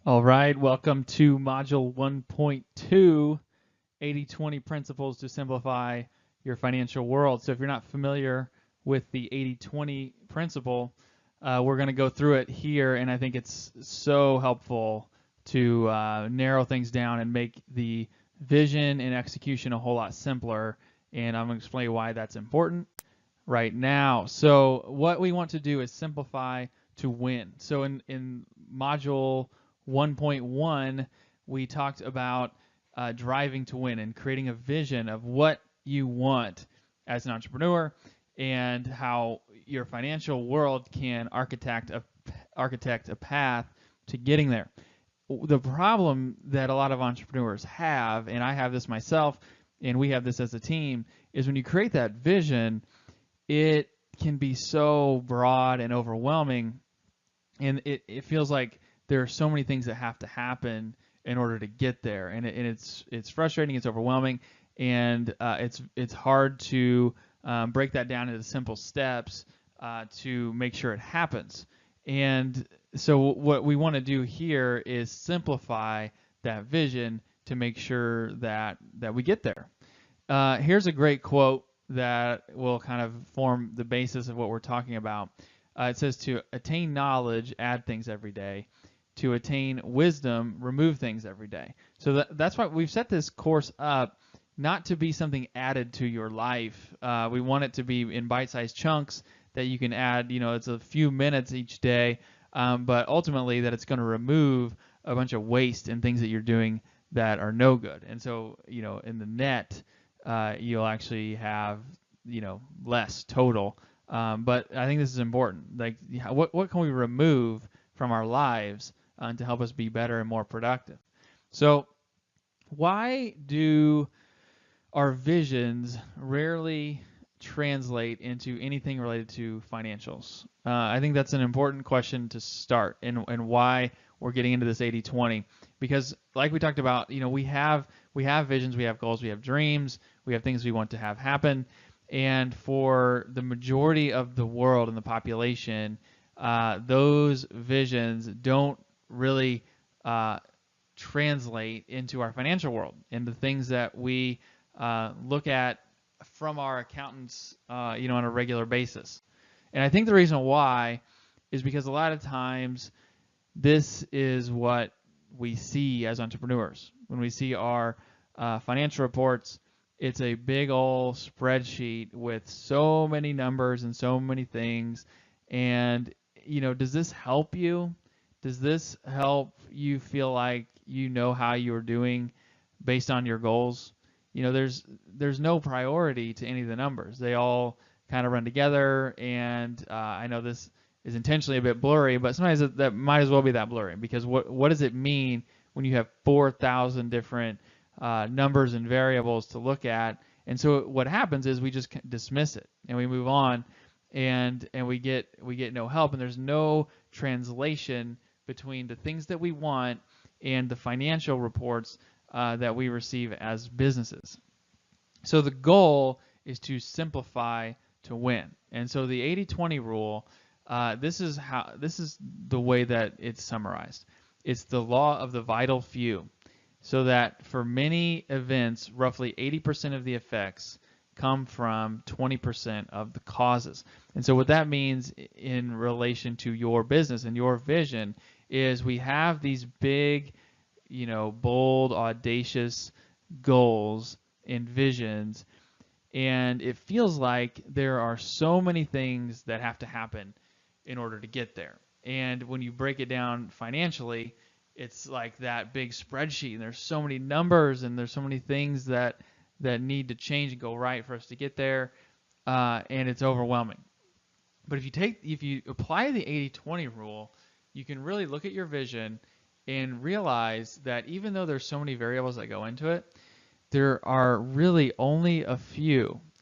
All right, welcome to Module 1.2, 80/20 Principles to Simplify Your Financial World. So if you're not familiar with the 80/20 principle, we're going to go through it here, and I think it's so helpful to narrow things down and make the vision and execution a whole lot simpler, and I'm going to explain why that's important right now. So what we want to do is simplify to win. So in Module 1.1, we talked about driving to win and creating a vision of what you want as an entrepreneur and how your financial world can architect a path to getting there. The problem that a lot of entrepreneurs have, and I have this myself, and we have this as a team, is when you create that vision, it can be so broad and overwhelming, and it feels like there are so many things that have to happen in order to get there, and it's frustrating, it's overwhelming, and it's hard to break that down into simple steps to make sure it happens. And so what we want to do here is simplify that vision to make sure that we get there. Here's a great quote that will kind of form the basis of what we're talking about. It says, to attain knowledge, add things every day. To attain wisdom, remove things every day. So that's why we've set this course up not to be something added to your life. We want it to be in bite-sized chunks that you can add, it's a few minutes each day, but ultimately that it's going to remove a bunch of waste and things that you're doing that are no good. And so, in the net, you'll actually have, less total. But I think this is important. Like, what can we remove from our lives to help us be better and more productive? So, why do our visions rarely translate into anything related to financials? I think that's an important question to start, and why we're getting into this 80/20. Because like we talked about, we have visions, we have goals, we have dreams, we have things we want to have happen. And for the majority of the world and the population, those visions don't really translate into our financial world and the things that we look at from our accountants, on a regular basis. And I think the reason why is because a lot of times this is what we see as entrepreneurs. When we see our financial reports, it's a big old spreadsheet with so many numbers and so many things. And, does this help you? Does this help you feel like you know how you're doing based on your goals? There's no priority to any of the numbers. They all kind of run together, and I know this is intentionally a bit blurry, but sometimes that might as well be that blurry, because what does it mean when you have 4,000 different numbers and variables to look at? And so what happens is we just dismiss it and we move on, and we get no help, and there's no translation between the things that we want and the financial reports that we receive as businesses. So the goal is to simplify to win. And so the 80/20 rule, this is the way that it's summarized. It's the law of the vital few. So that for many events, roughly 80% of the effects come from 20% of the causes. And so what that means in relation to your business and your vision is we have these big, bold, audacious goals and visions, and it feels like there are so many things that have to happen in order to get there. And when you break it down financially, it's like that big spreadsheet, and there's so many numbers, and there's so many things that need to change and go right for us to get there, and it's overwhelming. But if you apply the 80/20 rule, you can really look at your vision and realize that even though there's so many variables that go into it, there are really only a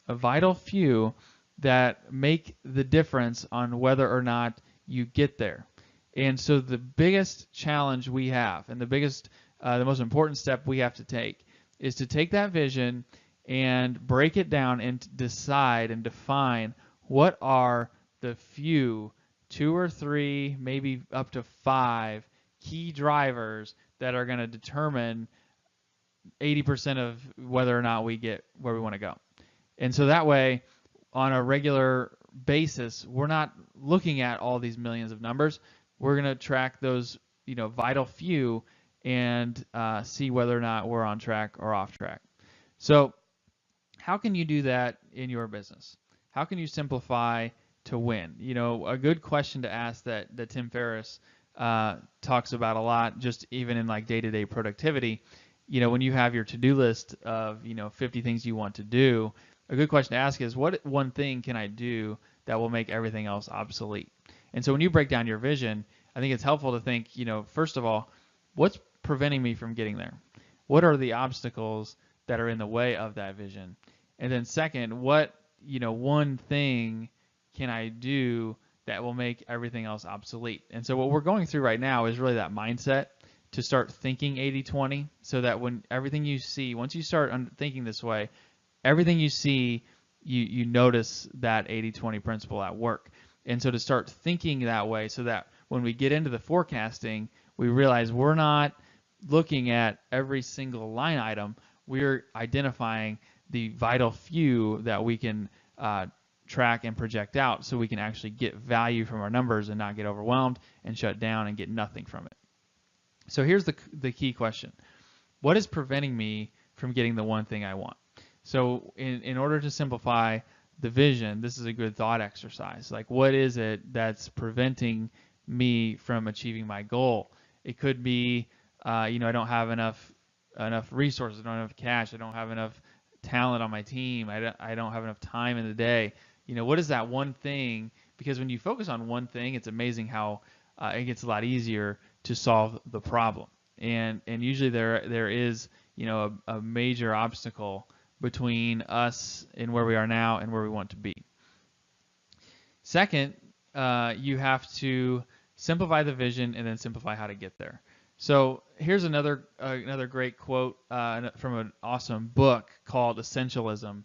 vital few that make the difference on whether or not you get there. And so the biggest challenge we have, and the most important step we have to take, is to take that vision and break it down and decide and define what are the few 2 or 3, maybe up to 5 key drivers that are going to determine 80% of whether or not we get where we want to go. And so that way, on a regular basis, we're not looking at all these millions of numbers. We're going to track those, vital few and see whether or not we're on track or off track. So how can you do that in your business? How can you simplify to win? A good question to ask that Tim Ferriss talks about a lot, just even in like day-to-day productivity. When you have your to-do list of 50 things you want to do, a good question to ask is, what one thing can I do that will make everything else obsolete? And so when you break down your vision, I think it's helpful to think, first of all, what's preventing me from getting there? What are the obstacles that are in the way of that vision? And then second, what, one thing can I do that will make everything else obsolete? And so what we're going through right now is really that mindset to start thinking 80-20, so that when everything you see, once you start thinking this way, everything you see, you notice that 80-20 principle at work. And so to start thinking that way, so that when we get into the forecasting, we realize we're not looking at every single line item. We're identifying the vital few that we can track and project out, so we can actually get value from our numbers and not get overwhelmed and shut down and get nothing from it. So here's the key question. What is preventing me from getting the one thing I want? So in order to simplify the vision, this is a good thought exercise. Like, what is it that's preventing me from achieving my goal? It could be, I don't have enough resources, I don't have enough cash, I don't have enough talent on my team, I don't have enough time in the day. What is that one thing? Because when you focus on one thing, it's amazing how it gets a lot easier to solve the problem. And usually there is, a major obstacle between us and where we are now and where we want to be. Second, you have to simplify the vision and then simplify how to get there. So here's another great quote from an awesome book called Essentialism.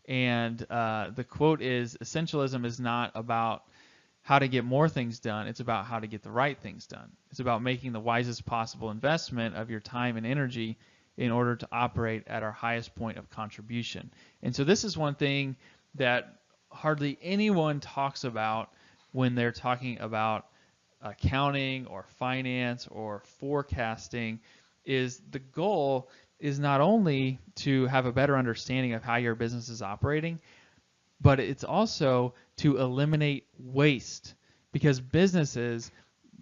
And the quote is, "Essentialism is not about how to get more things done. It's about how to get the right things done. It's about making the wisest possible investment of your time and energy in order to operate at our highest point of contribution." And so this is one thing that hardly anyone talks about when they're talking about accounting or finance or forecasting. Is the goal is not only to have a better understanding of how your business is operating, but it's also to eliminate waste, because businesses,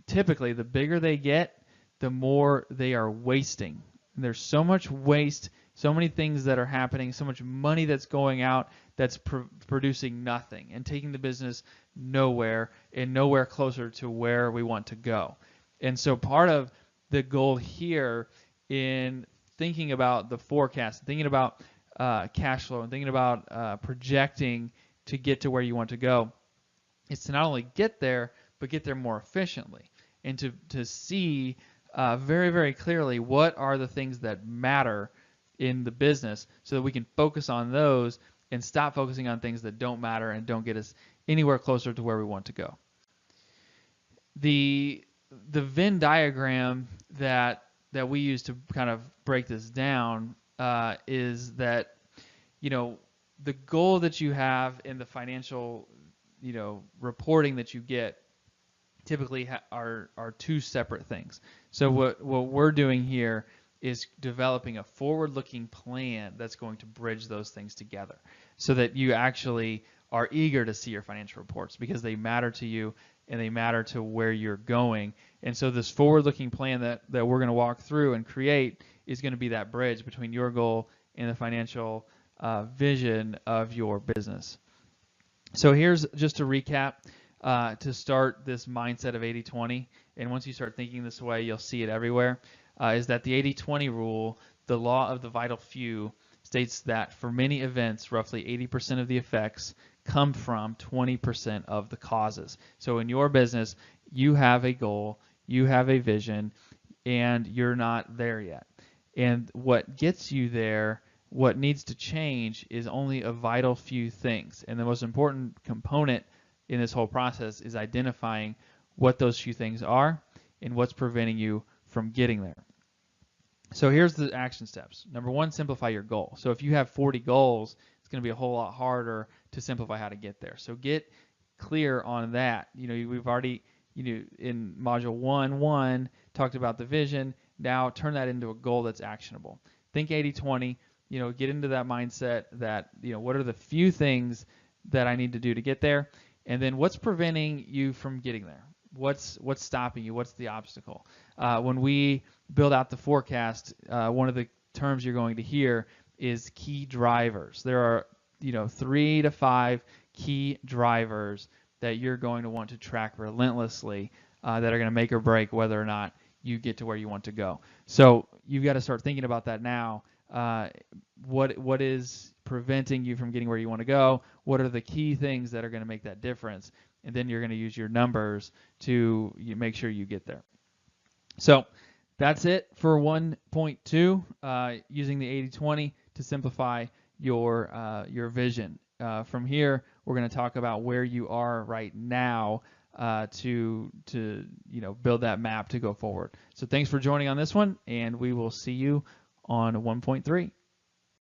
typically, the bigger they get, the more they are wasting. And there's so much waste, so many things that are happening, so much money that's going out that's producing nothing and taking the business nowhere and nowhere closer to where we want to go. And so part of the goal here in thinking about the forecast, thinking about cash flow, and thinking about projecting to get to where you want to go, is to not only get there, but get there more efficiently, and to see very, very clearly what are the things that matter in the business, so that we can focus on those and stop focusing on things that don't matter and don't get us anywhere closer to where we want to go. The Venn diagram that we use to kind of break this down is that, the goal that you have in the financial, reporting that you get typically are two separate things. So what we're doing here is developing a forward-looking plan that's going to bridge those things together, so that you actually are eager to see your financial reports because they matter to you and they matter to where you're going. And so this forward-looking plan that we're going to walk through and create is going to be that bridge between your goal and the financial vision of your business. So here's just to recap, to start this mindset of 80-20, and once you start thinking this way, you'll see it everywhere, is that the 80-20 rule, the law of the vital few, states that for many events, roughly 80% of the effects come from 20% of the causes. So in your business, you have a goal, you have a vision, and you're not there yet. And what gets you there, what needs to change, is only a vital few things. And the most important component in this whole process is identifying what those few things are and what's preventing you from getting there. So here's the action steps. Number one, simplify your goal. So if you have 40 goals, it's going to be a whole lot harder to simplify how to get there. So get clear on that. We've already, in module 1.1 talked about the vision. Now turn that into a goal that's actionable. Think 80-20. Get into that mindset that, what are the few things that I need to do to get there? And then what's preventing you from getting there? What's stopping you? What's the obstacle? When we build out the forecast, one of the terms you're going to hear is key drivers. There are 3 to 5 key drivers that you're going to want to track relentlessly that are going to make or break whether or not you get to where you want to go. So you've got to start thinking about that now. What is preventing you from getting where you want to go? What are the key things that are going to make that difference? And then you're going to use your numbers to make sure you get there. So that's it for 1.2, using the 80-20 to simplify your vision. From here, we're going to talk about where you are right now to build that map to go forward. So thanks for joining on this one, and we will see you on 1.3.